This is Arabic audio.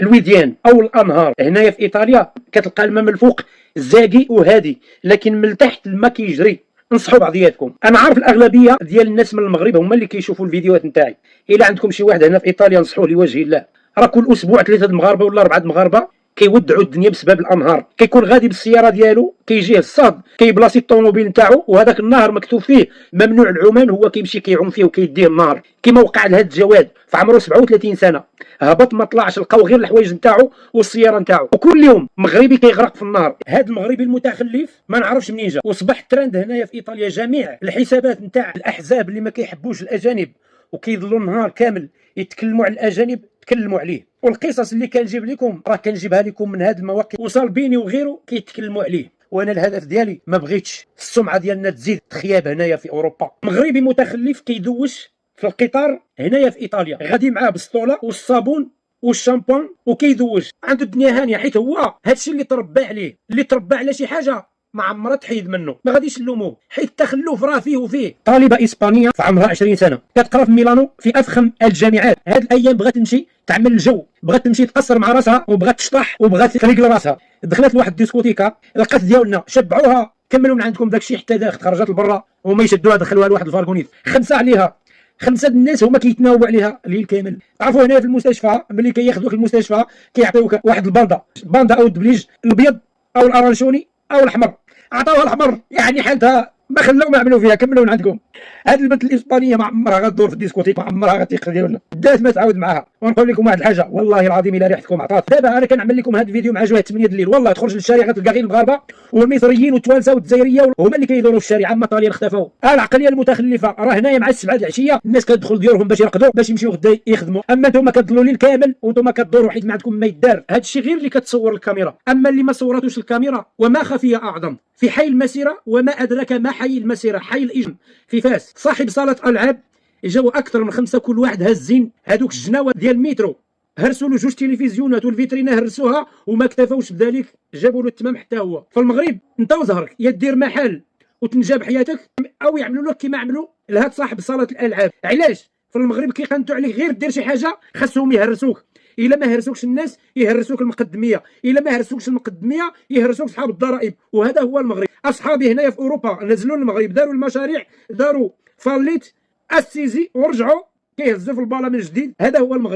الوديان او الانهار هنايا في ايطاليا كتلقى الماء من الفوق زاكي وهادي، لكن من تحت الماء كيجري. نصحوا بعضياتكم. انا عارف الاغلبيه ديال الناس من المغرب هما اللي كيشوفوا الفيديوهات نتاعي. الا عندكم شي واحد هنا في ايطاليا نصحوه لوجه الله. راه كل اسبوع 3 المغاربه ولا 4 المغاربه كيودعوا الدنيا بسبب الانهار. كيكون غادي بالسياره ديالو كيجيه الصاد كيبلاصي الطوموبيل نتاعو وهذاك النهر مكتوب فيه ممنوع العومان، هو كيمشي كيعوم فيه وكيديه النهر. كما وقع لهذا الجواد في عمره 37 سنه، هبط ما طلعش، لقاو غير الحوايج نتاعو والسياره نتاعو، وكل يوم مغربي كيغرق في النهر. هذا المغربي المتخلف ما نعرفش منين جا، وصبح ترند هنايا في ايطاليا. جميع الحسابات نتاع الاحزاب اللي ما كيحبوش الاجانب وكيظلوا النهار كامل يتكلموا على الاجانب تكلموا عليه. والقصص اللي كنجيب لكم راه كنجيبها لكم من هذه المواقع، وصالبيني وغيره كيتكلموا عليه. وانا الهدف ديالي ما بغيتش السمعه ديالنا تزيد تخياب هنايا في اوروبا. مغربي متخلف كيدوش في القطار هنايا في ايطاليا، غادي معاه بالسطوله والصابون والشامبان وكيدوش، عنده الدنيا هانيه، حيت هو هادشي اللي تربى عليه. اللي تربى على شي حاجه ما عمرها تحيد منه، ما غاديش نلوموه، حيت التخلف راه فيه وفيه. طالبه اسبانيه في عمرها 20 سنه كتقرا في ميلانو في افخم الجامعات. هاد الايام بغات تمشي تعمل الجو، بغات تمشي تقصر مع راسها وبغات تشطح وبغات تفريق راسها. دخلت لواحد الديسكوتيكا لقات ديالنا شبعوها، كملوا من عندكم داكشي حتى داخل، خرجت لبرا وما يشدوها دخلوها لواحد الفارغونيت، خمسه عليها. 5 الناس هما كيتناوبوا عليها الليل كامل. تعرفوا هنا في المستشفى ملي كياخذوك المستشفى كيعطيوك واحد الباندا او الدبليج الابيض او الارانشوني او الاحمر. عطاوها الاحمر، يعني حالتها ما خلاو ما عملوا فيها، كملوا من عندكم. هذه البنت الاسبانيه ما عمرها غدور في الديسكوتيك، ما عمرها غتيق ديالنا، دات ما تعاود معاها. ونقول لكم واحد الحاجه، والله العظيم الا ريحتكم عطات. دابا انا كنعمل لكم هذا الفيديو مع جوه 8 الليل، والله تخرج للشارع غتلقى غير المغاربه والمصريين والتوانسه والجزائريه هما اللي كيدوروا في الشارع. اما طاليا اختفوا. العقليه المتخلفه راه هنايا مع السبعه العشيه الناس كتدخل ديورهم باش يرقدوا باش يمشيو غدا يخدموا، اما نتوما كتضلوا الليل كامل وانتم كدوروا حيت ما عندكم ما يدار. هذا الشيء غير اللي كتصور الكاميرا، اما اللي ما صورتوش الكاميرا وما خفي اعظم. في حي المسيره، وما ادراك ما حي المسيره، حي الاجن في فاس. صاحب صاله العاب جاوا اكثر من 5، كل واحد هازين هذوك الجناوه ديال المترو، هرسوا له 2 تلفزيونات والفيترينا هرسوها وما اكتفوش بذلك، جابوا له التمام حتى هو. في المغرب انت وزهرك يا دير محل وتنجاب حياتك، او يعملوا لك كما عملوا لهاد صاحب صاله الالعاب. علاش في المغرب كيقنتوا عليك غير دير شي حاجه خاصهم يهرسوك؟ الا ما هرسوكش الناس يهرسوك المقدميه، الا ما هرسوكش المقدميه يهرسوك صحاب الضرائب. وهذا هو المغرب. اصحابي هنايا في اوروبا نزلوا المغرب، داروا المشاريع، داروا فاليت، السيزي ورجعوا كيهزوا في الباله من جديد. هذا هو المغرب.